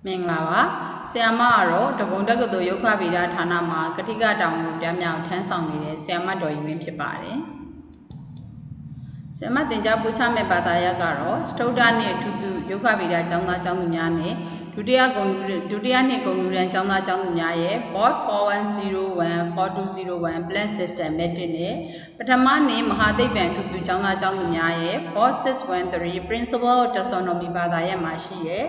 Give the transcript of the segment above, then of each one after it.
မင်္ဂလာပါဆရာမကတော့တကုံတက္ကသိုလ်ရုပ်ခဗေဒဌာနမှာကတိကတောင်ကိုတန်းမြောင်ထမ်းဆောင်နေတဲ့ဆရာမတော်ကြီးဝင်းဖြစ်ပါတယ်ဆရာမသင်ကြားပို့ချမဲ့ဘာသာရပ်ကတော့စတုဒ္ဓနဲ့အထူးပြုရုပ်ခဗေဒကျောင်းသားကျောင်းသူများနဲ့ဒုတိယနှစ်ဂုဏ်ယူရန်ကျောင်းသားကျောင်းသူများရဲ့ Board 4101 4201 Plan System Metric နဲ့ပထမနှစ်မဟာသိပ္ပံအထူးပြုကျောင်းသားကျောင်းသူများရဲ့ Board 613 Principle of Taxonomy ဘာသာရပ်မှာရှိတဲ့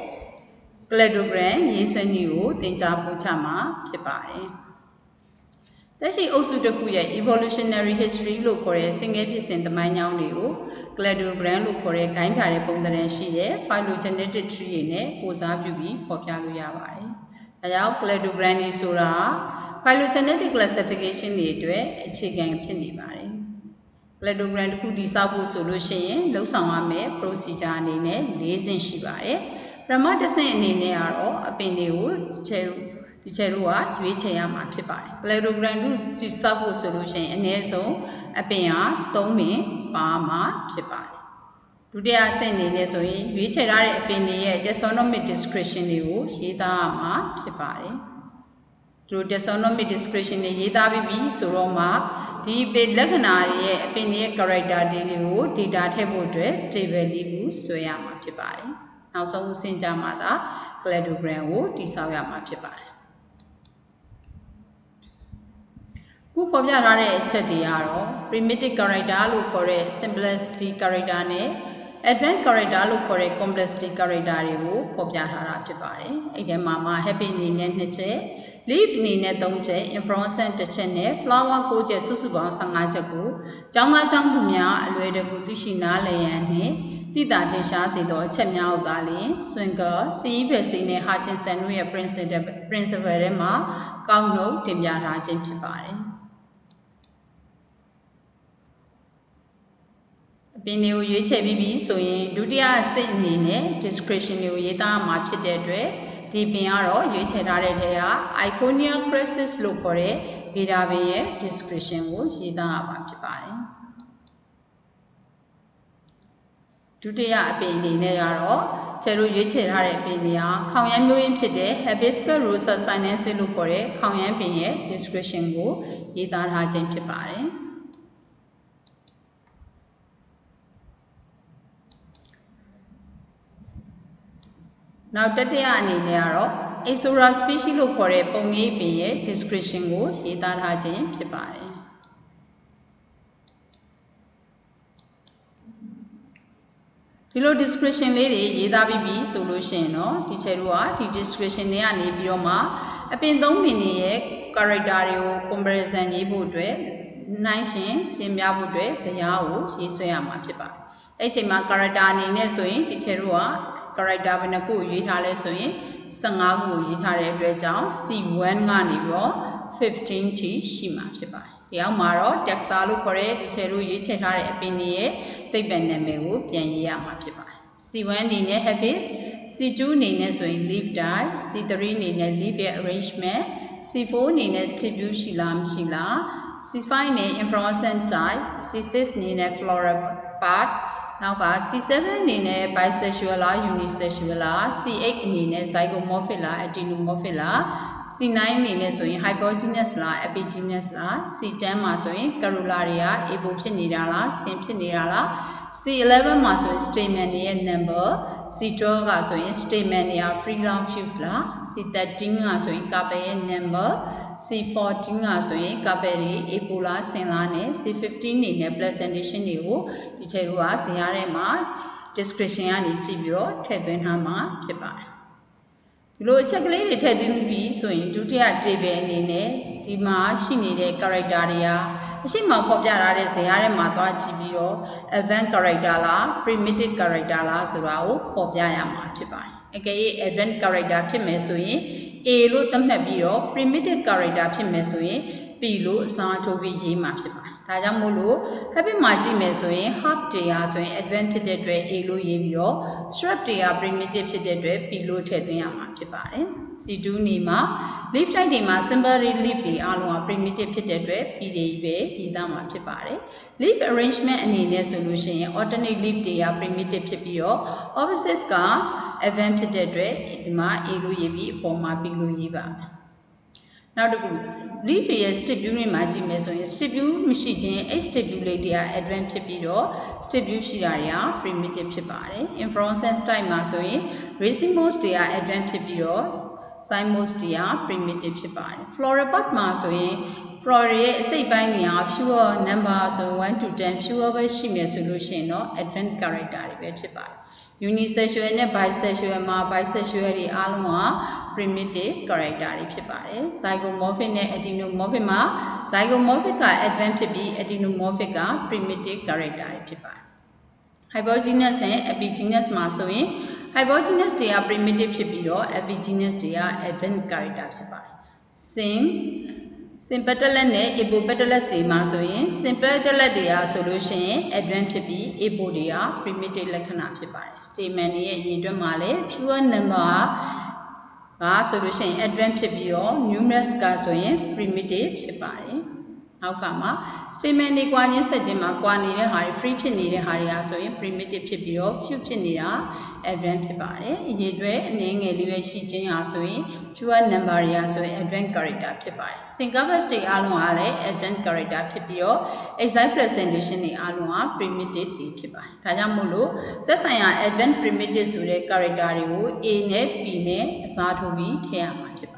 Cladogram ရေးဆွဲနည်းကိုသင်ကြားပို့ချမှာဖြစ်ပါတယ်။သက်ရှိအုပ်စုတစ်ခုရဲ့ evolutionary history လို့ခေါ်တဲ့ဆင့်ကဲဖြစ်စဉ်သမိုင်းကြောင်းတွေကို Cladogram လို့ခေါ်တဲ့ဂိုင်းဖြာတဲ့ပုံသဏ္ဍာန်ရှိတဲ့ phylogenetic tree တွေနဲ့ကိုးစားပြုပြီးဖော်ပြလို့ရပါတယ်။ဒါကြောင့် Cladogram တွေဆိုတာ phylogenetic classification တွေအတွက်အခြေခံဖြစ်နေပါတယ်။ Cladogram တစ်ခုတည်ဆောက်ဖို့ဆိုလို့ရှိရင်လှုပ်ဆောင်ရမယ့် procedure အနေနဲ့၄ဆင့်ရှိပါတယ်။ပထမတစ်ဆင့်အနေနဲ့ကတော့အပင်တွေကိုဒီချဲတို့ကရွေးချယ်ရမှာဖြစ်ပါတယ်။ Cladogram တိဆောက်ဖို့ဆိုလို့ရှိရင်အနည်းဆုံးအပင်ဟာ3ပင်ပါမှာဖြစ်ပါတယ်။ဒုတိယအဆင့်အနေနဲ့ဆိုရင်ရွေးချယ်ထားတဲ့အပင်တွေရဲ့ taxonomic description တွေကိုရေးသားရမှာဖြစ်ပါတယ်။ဒီ taxonomic description တွေရေးသားပြီးပြီဆိုတော့မှဒီလက္ခဏာတွေရဲ့အပင်တွေရဲ့ character တွေကို data ထည့်ဖို့အတွက် table လေးခုဆွဲရမှာဖြစ်ပါတယ်။နောက်ဆုံးအဆင့်ကြမှာသာ Cladogram ကိုတည်ဆောက်ရမှာဖြစ်ပါတယ်။ခုဖော်ပြထားတဲ့အချက်တွေကတော့ primitive character လို့ခေါ်တဲ့ simplicity character နဲ့ advanced character လို့ခေါ်တဲ့ complexity character တွေကိုဖော်ပြထားတာဖြစ်ပါတယ်။အဲ့ဒီမှာ happy အနေနဲ့2ချက် leaf အနေနဲ့3ချက် inflorescence 1ချက်နဲ့ flower 9ချက်စုစုပေါင်း15ချက်ကိုကျောင်းသားကျောင်းသူများအလွယ်တကူသိရှိနားလည်ရန်နှင့်တိတာထင်ရှားစေသောအချက်များကိုသာလျှင် Swinger, C.E.Bessey နဲ့ Hutchinson တို့ရဲ့ principle ထဲမှာကောက်နှုတ်တင်ပြထားခြင်းဖြစ်ပါတယ်။အပင်တွေကိုရွေးချယ်ပြီးပြီဆိုရင်ဒုတိယအဆင့်အနေနဲ့ description တွေကိုရေးသားမှာဖြစ်တဲ့အတွက်ဒီပင်ကတော့ရွေးချယ်ထားတဲ့ထဲက Iconia crisis လို့ခေါ်တဲ့ဗေဒပင်ရဲ့ description ကိုရေးသားရမှာဖြစ်ပါတယ်။ဒုတိယအပင်အနေနဲ့ကတော့ကျတို့ရွေးချယ်ထားတဲ့အပင်တွေကခေါင်ရမ်းမျိုးရင်းဖြစ်တဲ့ Hibiscus rosa sinensis လို့ခေါ်တဲ့ခေါင်ရမ်းပင်ရဲ့ description ကိုရေးသားထားခြင်းဖြစ်ပါတယ်။နောက်တတိယအနေနဲ့ကတော့ Ixora species လို့ခေါ်တဲ့ပုံငယ်ပင်ရဲ့ description ကိုရေးသားထားခြင်းဖြစ်ပါတယ်။ဒီလို description လေးတွေရေးသားပြီးပြီဆိုလို့ရှိရင်တော့ဒီချေတို့ကဒီ description တွေကနေပြီးတော့မှအပင်3ပင်တွေရဲ့ character တွေကို comparison ရေးဖို့အတွက်နှိုင်းရှင်တင်ပြဖို့အတွက်ဇယားကိုရေးဆွဲရမှာဖြစ်ပါတယ်။အဲ့ချိန်မှာ character အနေနဲ့ဆိုရင်ဒီချေတို့က character ဘယ်နှခုကိုရေးထားလဲဆိုရင်15ခုကိုရေးထားတဲ့အတွက်ကြောင့် C1 ကနေပြီးတော့15 ထိရှိမှာဖြစ်ပါတယ်။ဒီအောက်မှာတော့ taxa လို့ခေါ်တဲ့ဒီချေတို့ရေးချယ်ထားတဲ့အပင်တွေရဲ့သိပ္ပံနာမည်ကိုပြန်ရေးရမှာဖြစ်ပါတယ်။ C1 အနေနဲ့ habit, C2 အနေနဲ့ဆိုရင် leaf type, C3 အနေနဲ့ leaf ရဲ့ arrangement, C4 အနေနဲ့ stipules ရှိလားမရှိလား C5 နဲ့ inflorescence type, C6 အနေနဲ့ floral part, နောက်က C7 အနေနဲ့ bisexual လား unisexual လား C8 အနေနဲ့ zygomorphic လား actinomorphic လား C9 အနေနဲ့ဆိုရင် hypogynous လား epigynous လား C10 မှာဆိုရင် corolla တွေက abo ဖြစ်နေတာလားဆင်ဖြစ်နေတာလား C11 မှာဆိုရင် stamen တွေရဲ့ number C12 ကဆိုရင် stamen တွေက free long fuse လား C13 ကဆိုရင် carpel ရဲ့ number C14 ကဆိုရင် carpel တွေ abo လားဆင်လားနဲ့ C15 အနေနဲ့ placentation တွေကိုဒီချေတို့ကဇယားထဲမှာ description ကနေကြည့်ပြီးတော့ထည့်သွင်းထားမှာဖြစ်ပါတယ်ဒီလိုအချက်ကလေးတွေထည့်သွင်းပြီးဆိုရင်ဒုတိယ table အနေနဲ့ဒီမှာရှိနေတဲ့ character တွေဟာအရှိမဖော်ပြထားတဲ့ဇယားထဲမှာသွားကြည့်ပြီးတော့ advanced character လား primitive character လားဆိုတာကိုဖော်ပြရမှာဖြစ်ပါတယ်အကယ်၍ advanced character ဖြစ်မယ်ဆိုရင် A လို့သတ်မှတ်ပြီးတော့ primitive character ဖြစ်မယ်ဆိုရင် P လို့အစားထိုးပြီးရေးမှာဖြစ်ပါတယ် ဒါကြောင့်မို့လို့ habit မှာကြည့်မယ်ဆိုရင် half တရားဆိုရင် advanced ဖြစ်တဲ့အတွက် A လို့ရေးပြီးတော့ strap တရား primitive ဖြစ်တဲ့အတွက် B လို့ထည့်သွင်းရမှာဖြစ်ပါတယ် C2 နေမှာ leaf type တွေမှာ simple leaf တွေအားလုံးက primitive ဖြစ်တဲ့အတွက် B တွေပဲရေးသားမှာဖြစ်ပါတယ် leaf arrangement အနေနဲ့ဆိုလို့ရှိရင် alternate leaf တွေက primitive ဖြစ်ပြီးတော့ opposites က advanced ဖြစ်တဲ့အတွက်ဒီမှာ A လို့ရေးပြီးအပေါ်မှာ B လို့ရေးပါမယ်နောက်တစ်ခု leaf ရဲ့ stipule တွေမှာကြည့်မယ်ဆိုရင် stipule မရှိခြင်း H stipule လေးတွေက advanced ဖြစ်ပြီးတော့ stipule ရှိတာတွေက primitive ဖြစ်ပါတယ် inflorescence type မှာဆိုရင် racemose တွေက advanced ဖြစ်ပြီးတော့ cymose တွေက primitive ဖြစ်ပါတယ် floral part မှာဆိုရင် floral ရဲ့အစိတ်ပိုင်းတွေက pure number ဆို1 to 10 pure ပဲရှိမယ်ဆိုလို့ရှိရင်တော့ advanced character တွေပဲဖြစ်ပါတယ် unisexual နဲ့ bisexual မှာ bisexual တွေအားလုံးက primitive character တွေဖြစ်ပါတယ် zygomorphic နဲ့ actinomorphic မှာ zygomorphic က advanced ဖြစ်ပြီး actinomorphic က primitive character တွေဖြစ်ပါတယ် hypogynous နဲ့ epigynous မှာဆိုရင် hypogynous တွေက primitive ဖြစ်ပြီးတော့ epigynous တွေက advanced character ဖြစ်ပါတယ် sympatellate နဲ့ apopatellate တွေမှာဆိုရင် sympatellate တွေကဆိုလို့ရှိရင် advanced ဖြစ်ပြီး apo တွေက primitive လက္ခဏာဖြစ်ပါတယ် stamen တွေရဲ့အရင်အတွက်မှာလည်း pure number ကဆိုလို့ရှိရင် advanced ဖြစ်ပြီးတော့ numerous ကဆိုရင် primitive ဖြစ်ပါတယ်နောက်ကမှာ stamen တွေကွာချင်းဆက်ချင်းမှာကွာနေတဲ့ဟာတွေ free ဖြစ်နေတဲ့ဟာတွေကဆိုရင် primitive ဖြစ်ပြီးတော့ few ဖြစ်နေတာ advanced ဖြစ်ပါတယ်အရေးအတွက်အနေငယ်လေးပဲရှိခြင်းဟာဆိုရင် pure number တွေကဆိုရင် advanced character ဖြစ်ပါတယ် syncabus တွေအားလုံးကလည်း advanced character ဖြစ်ပြီးတော့ exact presentation တွေအားလုံးက primitive တွေဖြစ်ပါတယ်ဒါကြောင့်မို့လို့သက်ဆိုင်ရာ advanced primitive ဆိုတဲ့ character တွေကို A နဲ့ B နဲ့အစားထိုးပြီးထည့်ရမှာဖြစ်ပါတယ်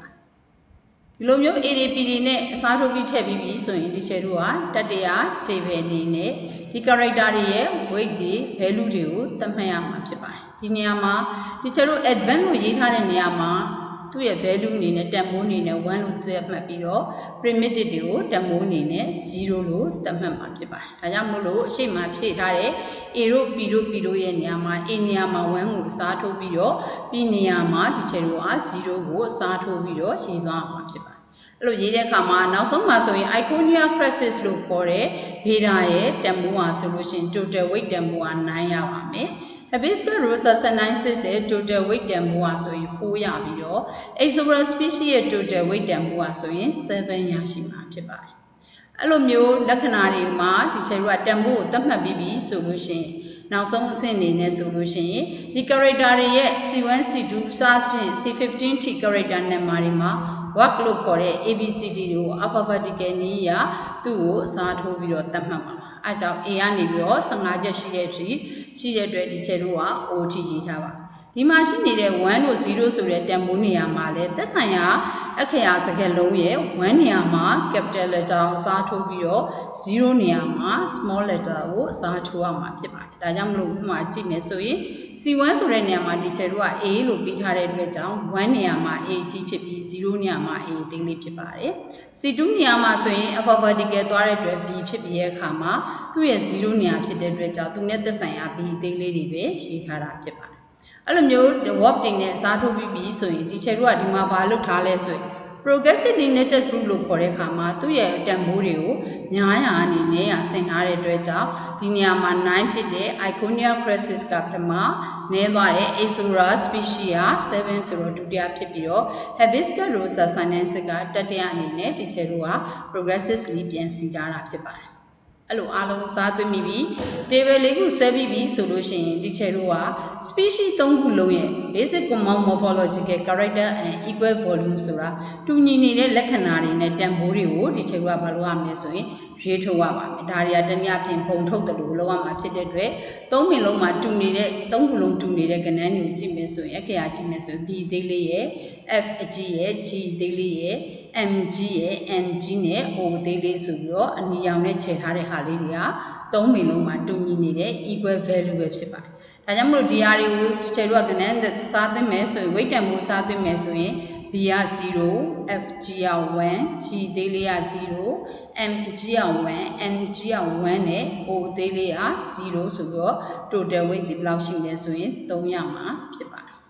ဒီလိုမျိုး ADP တွေနဲ့အစားထိုးပြီးထည့်ပြီးပြီဆိုရင်ဒီချေတို့ကတတိယ table အနေနဲ့ဒီ character တွေရဲ့ weight တွေ value တွေကိုသတ်မှတ်ရမှာဖြစ်ပါတယ်ဒီနေရာမှာဒီချေတို့ advanced လို့ရေးထားတဲ့နေရာမှာသူ့ရဲ့ value အနေနဲ့တန်ဖိုးအနေနဲ့1လို့သတ်မှတ်ပြီးတော့ primitive တွေကိုတန်ဖိုးအနေနဲ့0လို့သတ်မှတ်မှာဖြစ်ပါတယ်ဒါကြောင့်မို့လို့အရှိမဖြည့်ထားတဲ့ A တို့ B တို့ B တို့ရဲ့နေရာမှာ A နေရာမှာ1ကိုအစားထိုးပြီးတော့ B နေရာမှာဒီချေတို့က0ကိုအစားထိုးပြီးတော့ရေးသွားမှာဖြစ်ပါတယ်အဲ့လိုရေးတဲ့အခါမှာနောက်ဆုံးမှာဆိုရင် Iconia crisis လို့ခေါ်တဲ့ beta ရဲ့တန်ဖိုးဟာဆိုလို့ရှိရင် total weight တန်ဖိုးက9ရပါမယ် Hibiscus rosa sinensis ရဲ့ total weight တန်ဖိုးဟာဆိုရင်4ရပြီးတော့ Ixora species ရဲ့ total weight တန်ဖိုးဟာဆိုရင်7ရရှိမှာဖြစ်ပါတယ်အဲ့လိုမျိုးလက္ခဏာတွေမှာဒီချေတို့ကတန်ဖိုးကိုသတ်မှတ်ပြီးပြီဆိုလို့ရှိရင်နောက်ဆုံးအဆင့်အနေနဲ့ဆိုလို့ရှိရင်ဒီ character တွေရဲ့ C1 C2 စသဖြင့် C15 T character number တွေမှာ work လို့ခေါ်တဲ့ ABCD ကို alphabetical နည်းအရသူ့ကိုအစားထိုးပြီးတော့သတ်မှတ်ပါမှာအဲကြောင့် A ကနေပြီးတော့15ချက်ရှိတဲ့အထိရှိတဲ့အတွက်ဒီချက်တို့က OT ရေးထားပါဒီမှာရှိနေတဲ့1တို့0ဆိုတဲ့တန်ဖိုးနေရာမှာလဲသက်ဆိုင်ရာအခရာစကားလုံးရဲ့1နေရာမှာ capital letter ကိုအစားထိုးပြီးတော့0နေရာမှာ small letter ကိုအစားထိုးရမှာဖြစ်ပါတယ်ဒါကြောင့်မလို့ဥပမာကြည့်မယ်ဆိုရင် C1 ဆိုတဲ့နေရာမှာဒီချက်တို့က A လို့ပြီးထားတဲ့အတွက်ကြောင့်1နေရာမှာ A ကြီးဖြစ်ပြီး0နေရာမှာ A အသေးလေးဖြစ်ပါတယ် C2 နေရာမှာဆိုရင် alphabetical သွားတဲ့အတွက် B ဖြစ်ပြီးရဲ့အခါမှာသူ့ရဲ့0နေရာဖြစ်တဲ့အတွက်ကြောင့်သူနဲ့သက်ဆိုင်ရာ B အသေးလေးတွေပဲရေးထားတာဖြစ်ပါတယ်အဲ့လိုမျိုး verb တွေနဲ့အစားထိုးပြီးပြီဆိုရင်ဒီချက်တို့ကဒီမှာဘာလုပ်ထားလဲဆိုရင် progressive limited group လို့ခေါ်တဲ့အခါမှာသူ့ရဲ့တန်ဖိုးတွေကိုညားရာအနေနဲ့ဆင်ထားတဲ့အတွက်ကြောင့်ဒီနေရာမှာ9ဖြစ်တဲ့ Iconia crisis ကပထမနည်းသွားတဲ့ Ixora species က7ဆိုတော့ဒုတိယဖြစ်ပြီးတော့ Hibiscus rosa sinensis ကတတိယအနေနဲ့ဒီချက်တို့က progressively ပြန်စီထားတာဖြစ်ပါတယ်အဲ့လိုအားလုံးစားသွင်းမိပြီ table လေးခုဆွဲပြီးပြီဆိုလို့ရှိရင်ဒီချက်တို့က species 3ခုလုံးရဲ့ basic common morphological character and equal volume ဆိုတာတူညီနေတဲ့လက္ခဏာတွေနဲ့တန်ဖိုးတွေကိုဒီချက်တို့ကဘာလို့ရမလဲဆိုရင်ရေးထုတ်ရပါမယ်ဒါတွေကတနည်းအားဖြင့်ပုံထုတ်တယ်လို့လောက်ရမှာဖြစ်တဲ့အတွက်သုံးပင်လုံးမှာတူနေတဲ့သုံးခုလုံးတူနေတဲ့ကဏ္ဍတွေကိုကြည့်မယ်ဆိုရင်အခရာကြည့်မယ်ဆိုရင် B သေးလေးရဲ့ F အကြီးရဲ့ G သေးလေးရဲ့ MG ရဲ့ NG နဲ့ O သေးလေးဆိုပြီးတော့အနီရောင်နဲ့ခြေထားတဲ့ဟာလေးတွေကသုံးပင်လုံးမှာတူညီနေတဲ့ equal value ပဲဖြစ်ပါတယ်ဒါကြောင့်မလို့ဒီဟာတွေကိုဒီချက်တို့ကကဏ္ဍစားသွင်းမယ်ဆိုရင် weight တန်ဖိုးစားသွင်းမယ်ဆိုရင် B က0 F G က1 G သေးလေးက0 M G က1 N G က1နဲ့ O သေးလေးက0ဆိုတော့ total weight ဒီဘယ်လောက်ရှိလဲဆိုရင်3ရမှာဖြစ်ပါတယ်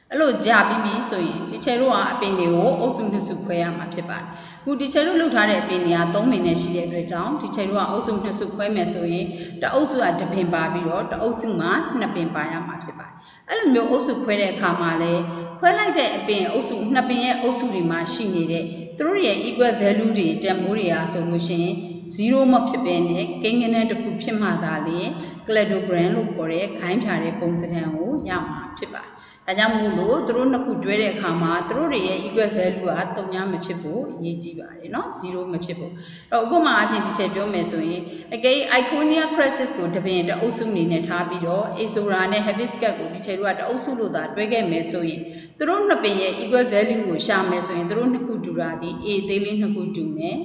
အဲ့လိုကြာပြီးပြီဆိုရင်ဒီချက်တို့ကအပင်တွေကိုအုပ်စုနှစ်စုခွဲရမှာဖြစ်ပါတယ် ခုဒီချယ်တို့လှုပ်ထားတဲ့အပင်တွေက3ပင်နဲ့ရှိတဲ့အတွက်ကြောင့်ဒီချယ်တို့ကအုပ်စု2စုခွဲမယ်ဆိုရင်တအုပ်စုက1ပင်ပါပြီးတော့တအုပ်စုမှာ2ပင်ပါရမှာဖြစ်ပါတယ်အဲ့လိုမျိုးအုပ်စုခွဲတဲ့အခါမှာလည်းခွဲလိုက်တဲ့အပင်အုပ်စု2ပင်ရဲ့အုပ်စုတွေမှာရှိနေတဲ့သူတို့ရဲ့ equal value တွေတန်ဖိုးတွေအားဆိုလို့ရှိရင်0မဖြစ်ဘဲနဲ့ကိန်းဂဏန်းတစ်ခုဖြစ်မှသာလေ cladogram လို့ခေါ်တဲ့ခိုင်းဖြာတဲ့ပုံစံကိုရမှာဖြစ်ပါတယ်။ဒါကြောင့်မို့လို့သူတို့နှစ်ခုတွဲတဲ့အခါမှာသူတို့တွေရဲ့ equal value က3မဖြစ်ဖို့အရေးကြီးပါတယ်เนาะ0မဖြစ်ဖို့။အဲ့တော့ဥပမာအဖြစ်ဒီချက်ပြောမယ်ဆိုရင်အကယ် Iconium crisis ကိုတပင်တအုပ်စုအနေနဲ့ထားပြီးတော့ Azora နဲ့ Hibiscus ကိုဒီချက်တို့ကတအုပ်စုလို့သာတွဲခဲ့မယ်ဆိုရင်သူတို့နှစ်ပင်ရဲ့ equal value ကိုရှာမယ်ဆိုရင်သူတို့နှစ်ခုတူတာဒီ A သေးလေးနှစ်ခုတူမယ်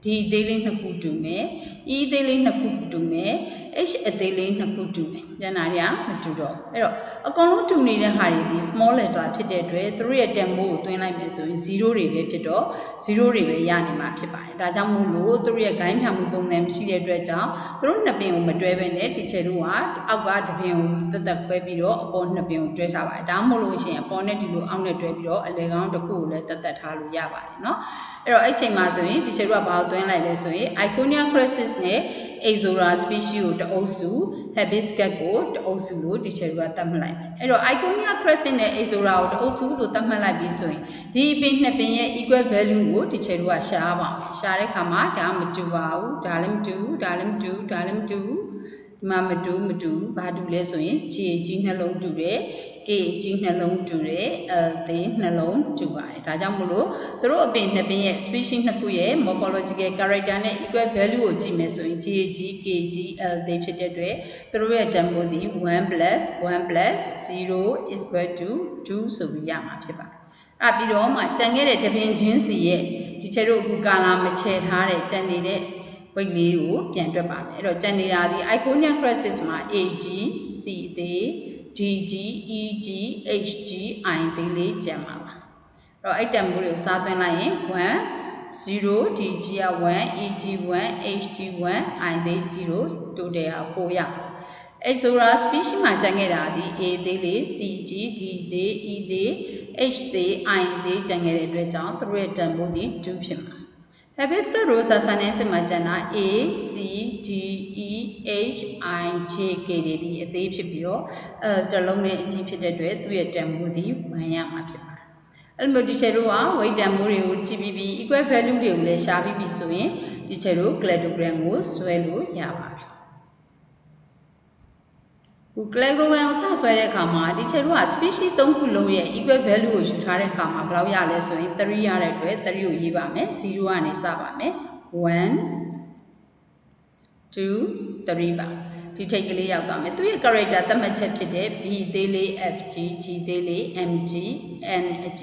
D သေးလေးနှစ်ခုတူမယ် E သေးလေးနှစ်ခုတူမယ် H အသေးလေးနှစ်ခုတူမယ်ကျန်တာတွေကမတူတော့အဲ့တော့အကုန်လုံးတူနေတဲ့ဟာတွေဒီ small letter ဖြစ်တဲ့အတွက်သူတို့ရဲ့တန်ဖိုးကိုသွင်းလိုက်မယ်ဆိုရင်0တွေပဲဖြစ်တော့0တွေပဲရနေမှာဖြစ်ပါတယ်ဒါကြောင့်မို့လို့သူတို့ရဲ့ဂိုင်းဖြာမှုပုံစံမရှိတဲ့အတွက်ကြောင့်သူတို့နှစ်ပင်ကိုမတွဲဘဲနဲ့ဒီချေတို့ကအောက်ကတစ်ပင်ကိုသက်ခွဲပြီးတော့အပေါ်နှစ်ပင်ကိုတွဲထားပါတယ်ဒါမှမဟုတ်လို့ရှိရင်အပေါ်နဲ့ဒီလိုအောက်နဲ့တွဲပြီးတော့အလဲကောင်းတစ်ခုကိုလည်းသက်ထားလို့ရပါတယ်เนาะအဲ့တော့အဲ့ချိန်မှာဆိုရင်ဒီချေတို့ကဘာကိုသွင်းလိုက်လဲဆိုရင် Iconium crisis နဲ့ Azora species ကိုတအုပ်စု Hibiscus ကိုတအုပ်စုလို့ဒီချေတို့ကသတ်မှတ်လိုက်အဲ့တော့ Iconium crisis နဲ့ Azora ကိုတအုပ်စုလို့သတ်မှတ်လိုက်ပြီးဆိုရင်ဒီအပင်နှစ်ပင်ရဲ့ equal value ကိုဒီချေတို့ကရှားပါမယ်ရှားတဲ့အခါမှာဒါမတူပါဘူးဒါလည်းမတူဒါလည်းမတူဒါလည်းမတူဒီမှာမတူဘာတူလဲဆိုရင် G ကြီးနှလုံးတူတယ် K ကြီးနှလုံးတူတယ် L သေးနှလုံးတူပါတယ်ဒါကြောင့်မို့လို့သူတို့အပင်နှစ်ပင်ရဲ့ species နှစ်ခုရဲ့ morphological character နဲ့ equal value ကိုကြည့်မယ်ဆိုရင် G ကြီး K ကြီး L သေးဖြစ်တဲ့အတွက်သူတို့ရဲ့တန်ဖိုးသည်1 + 1 + 0 = 2ဆိုပြီးရမှာဖြစ်ပါတယ်အဲ့ပြီးတော့မှကြံခဲ့တဲ့တပင်ချင်းစီရဲ့ဒီချက်တို့အခုကာလာမချဲထားတဲ့ကြံနေတဲ့ weight လေးကိုပြန်တွက်ပါမယ်အဲ့တော့ကြံနေတာဒီ Iconium crisis မှာ AG C သေး DG EG HG I သေးလေးကြံပါပါအဲ့တော့အဲ့တန်ဖိုးတွေကိုစားသွင်းလိုက်ရင်1 0 DG က1 EG 1 HG 1 I သေး0 total က4ရAzora species မှာကြံခဲ့တာဒီ A သေးလေး CG D သေး E သေး H သေး I သေးကြံခဲ့တဲ့အတွက်ကြောင့်သူတို့ရဲ့တန်ဖိုးဒီ2ဖြစ်မှာ Hibiscus rosa sinensis မှာကြံတာ A C D E H I J K တွေဒီအသေးဖြစ်ပြီးတော့တလုံးနဲ့အကြီးဖြစ်တဲ့အတွက်သူ့ရဲ့တန်ဖိုးဒီ1ရမှာဖြစ်ပါတယ်အဲ့လိုမျိုးဒီချက်တို့က weight တန်ဖိုးတွေကိုကြည့်ပြီး equal value တွေကိုလည်းရှာပြီးပြီဆိုရင်ဒီချက်တို့ cladogram ကိုဆွဲလို့ရပါတယ်cladogram ကိုစဆွဲတဲ့အခါမှာဒီချက်တို့က species 3ခုလုံးရဲ့ equal value ကိုယူထားတဲ့အခါမှာဘယ်လောက်ရလဲဆိုရင်3ရတဲ့အတွက်3ကိုရေးပါမယ်0ကနေစပါမယ်1 2 3ပါဒီထိတ်ကလေးရောက်သွားမယ်သူရဲ့ character သတ်မှတ်ချက်ဖြစ်တဲ့ B သေးလေး F G G သေးလေး M G N G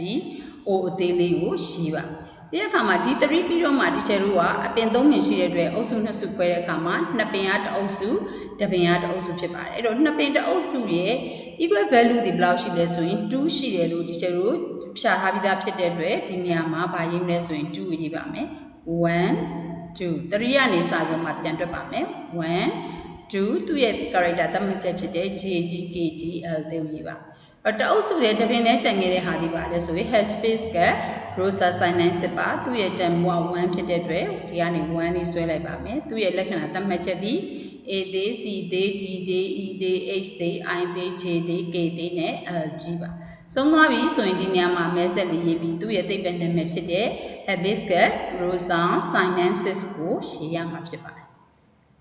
O အသေးလေးကိုရေးပါဒီအခါမှာဒီ3ပြီးတော့မှဒီချက်တို့ကအပင်3ပင်ရှိတဲ့အတွက်အုပ်စု2စုခွဲတဲ့အခါမှာ2ပင်ကတအုပ်စုတပင်ကတအုပ်စုဖြစ်ပါတယ်အဲ့တော့2ပင်တအုပ်စုရဲ့ equal value ဒီဘယ်လောက်ရှိလဲဆိုရင်2ရှိတယ်လို့ဒီချက်တို့ဖြာထားပြီးသားဖြစ်တဲ့အတွက်ဒီနေရာမှာဗာရေးမလဲဆိုရင်2ကိုရေးပါမယ်1 2 3ကနေစပြီးမှပြန်တွက်ပါမယ်1 2သူ့ရဲ့ character သတ်မှတ်ချက်ဖြစ်တဲ့ GG KG L သေးကိုရေးပါတအုပ်စုရဲ့တပင်နဲ့ကြံခဲ့တဲ့ဟာဒီပါလဲဆိုရင် Hibiscus rosa sinensis ပါသူ့ရဲ့တန်ဖိုးက1ဖြစ်တဲ့အတွက်ဒီကနေ1လေးဆွဲလိုက်ပါမယ်သူ့ရဲ့လက္ခဏာသတ်မှတ်ချက်ဒီ A သေး C သေး D သေး E သေး H သေး I သေး J သေး K သေးနဲ့ L G ပါဆုံးသွားပြီဆိုရင်ဒီနေရာမှာမဲဆက်လေးရေးပြီးသူ့ရဲ့သိပ္ပံနာမည်ဖြစ်တဲ့ Hibiscus rosa sinensis ကိုရေးရမှာဖြစ်ပါတယ်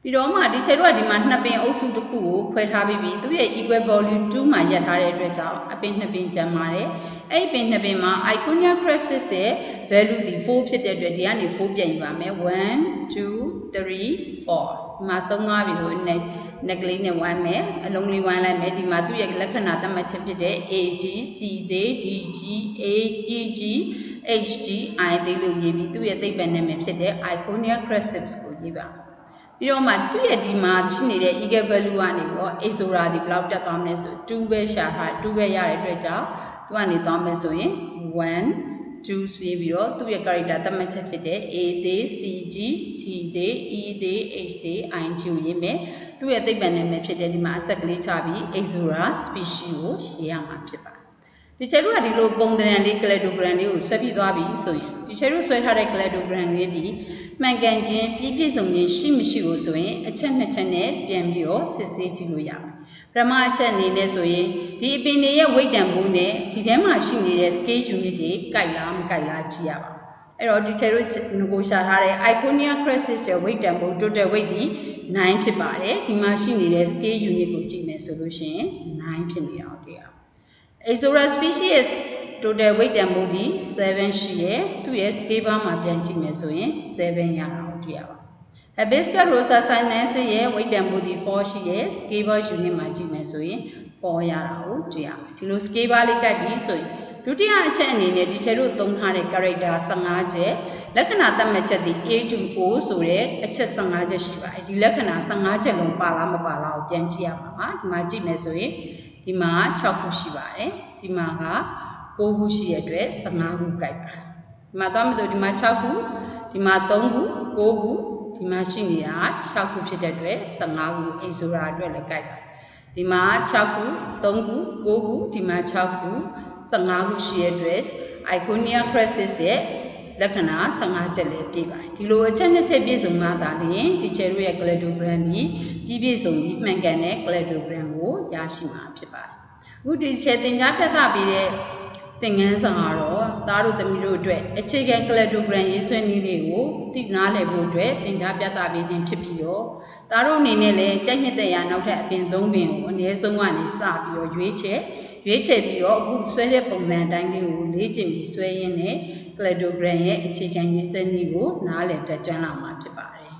ပြီးတော့မှဒီချက်တို့ကဒီမှာ2ပင်အုပ်စုတစ်ခုကိုခွဲထားပြီးသူ့ရဲ့ equal value 2မှာရပ်ထားတဲ့အတွက်ကြောင့်အပင်2ပင်ကျန်ပါတယ်အဲ့ဒီပင်2ပင်မှာ Iconium crisis ရဲ့ value ဒီ4ဖြစ်တဲ့အတွက်ဒီကနေ4ပြန်ယူပါမယ်1 2 3 4ဒီမှာဆုံးသွားပြီဆိုရင်နက်ကလေးနဲ့ဝိုင်းမယ်အလုံးလေးဝိုင်းလိုက်မယ်ဒီမှာသူ့ရဲ့လက္ခဏာသတ်မှတ်ချက်ဖြစ်တဲ့ AG C သေး DG AEG HG I သေးလို့ရေးပြီးသူ့ရဲ့သိပ္ပံနာမည်ဖြစ်တဲ့ Iconium crisis ကိုရေးပါပြီးတော့မှသူ့ရဲ့ဒီမှာရှိနေတဲ့ equal value ကနေပြီးတော့ Azora ဒီဘယ်လောက်တက်သွားမလဲဆို2ပဲရှာထား2ပဲရတဲ့အတွက်ကြောင့်သူကနေသွားမယ်ဆိုရင်1 2စီးပြီးတော့သူ့ရဲ့ character သတ်မှတ်ချက်ဖြစ်တဲ့ A သေး CG T သေး E သေး H သေး I ကိုရေးမယ်သူ့ရဲ့သိပ္ပံနာမည်ဖြစ်တဲ့ဒီမှာအဆက်ကလေးချပြီး Azora species ကိုရေးရမှာဖြစ်ပါတယ် ဒီချေတို့ကဒီလိုပုံသဏ္ဍာန်လေး cladogram လေးကိုဆွဲပြီးသွားပြီဆိုရင်ဒီချေတို့ဆွဲထားတဲ့ cladogram လေးဒီမှန်ကန်ခြင်းပြည့်ပြည့်စုံခြင်းရှိမရှိကိုဆိုရင်အချက်နှစ်ချက်နဲ့ပြန်ပြီးတော့စစ်ဆေးကြည့်လို့ရပါတယ်ပထမအချက်အနေနဲ့ဆိုရင်ဒီအပင်တွေရဲ့ weight တန်ဖိုးနဲ့ဒီထဲမှာရှိနေတဲ့ scale unit တွေကိုက်လားမကိုက်လားကြည့်ရပါအဲ့တော့ဒီချေတို့ငကိုရှာထားတဲ့ Iconia crisis ရဲ့ weight တန်ဖိုး total weight ဒီ9ဖြစ်ပါတယ်ဒီမှာရှိနေတဲ့ scale unit ကိုကြည့်မယ်ဆိုလို့ရှိရင်9ဖြစ်နေတာကိုတွေ့ရအောင် Ixora species total weight တန်ဖိုးဒီ7ရှိရဲ့သူ့ရဲ့ scale bar မှာပြန်ကြည့်မယ်ဆိုရင်7ရတာကိုတွေ့ရပါ Hibiscus rosa sinensis ရဲ့ weight တန်ဖိုးဒီ4ရှိရဲ့ scale bar unit မှာကြည့်မယ်ဆိုရင်4ရတာကိုတွေ့ရပါဒီလို scale bar လေးကိုက်ပြီးဆိုရင်ဒုတိယအချက်အနေနဲ့ဒီချေတို့သုံးထားတဲ့ character 15ချက်လက္ခဏာသတ်မှတ်ချက်ဒီ A to O ဆိုတဲ့အချက်15ချက်ရှိပါတယ်ဒီလက္ခဏာ15ချက်လုံးပါလားမပါလားကိုပြန်ကြည့်ရမှာပါဒီမှာကြည့်မယ်ဆိုရင်ဒီမှာ6ခုရှိပါတယ်ဒီမှာက9ခုရှိတဲ့အတွက်15ခုကိုက်ပါတယ်ဒီမှာသွားမယ်ဆိုဒီမှာ6ခုဒီမှာ3ခု9ခုဒီမှာရှိနေတာ6ခုဖြစ်တဲ့အတွက်15ခု Ixora အတွက်လည်းကိုက်ပါတယ်ဒီမှာ6ခု3ခု9ခုဒီမှာ6ခု15ခုရှိတဲ့အတွက် Iconia crisis ရဲ့လက္ခဏာ15ချက်လည်းပြည့်ပါတယ်ဒီလိုအချက်နှစ်ချက်ပြည့်စုံမှသာလျှင်ဒီချေတို့ရဲ့ cladogram ဒီပြည့်စုံပြီးမှန်ကန်တဲ့ cladogram ကိုရရှိမှာဖြစ်ပါတယ်အခုဒီချေသင်ကြားပြသပေးတဲ့သင်ခန်းစာကတော့သားတို့သမီးတို့အတွက်အခြေခံ cladogram ရေးဆွဲနည်းလေးကိုသိနားလည်ဖို့အတွက်သင်ကြားပြသပေးခြင်းဖြစ်ပြီးတော့သားတို့အနေနဲ့လည်းကြိုက်နှစ်သက်ရာနောက်ထပ်အပင်၃ပင်ကိုအနည်းဆုံးကနေစပြီးတော့ရွေးချယ်ပြီးတော့အခုဆွဲတဲ့ပုံစံအတိုင်းလေးကိုလေ့ကျင့်ပြီးဆွဲရင်းနဲ့ cladogram ရဲ့အခြေခံရေးဆွဲနည်းကိုနားလည်တတ်ကျွမ်းလာမှာဖြစ်ပါတယ်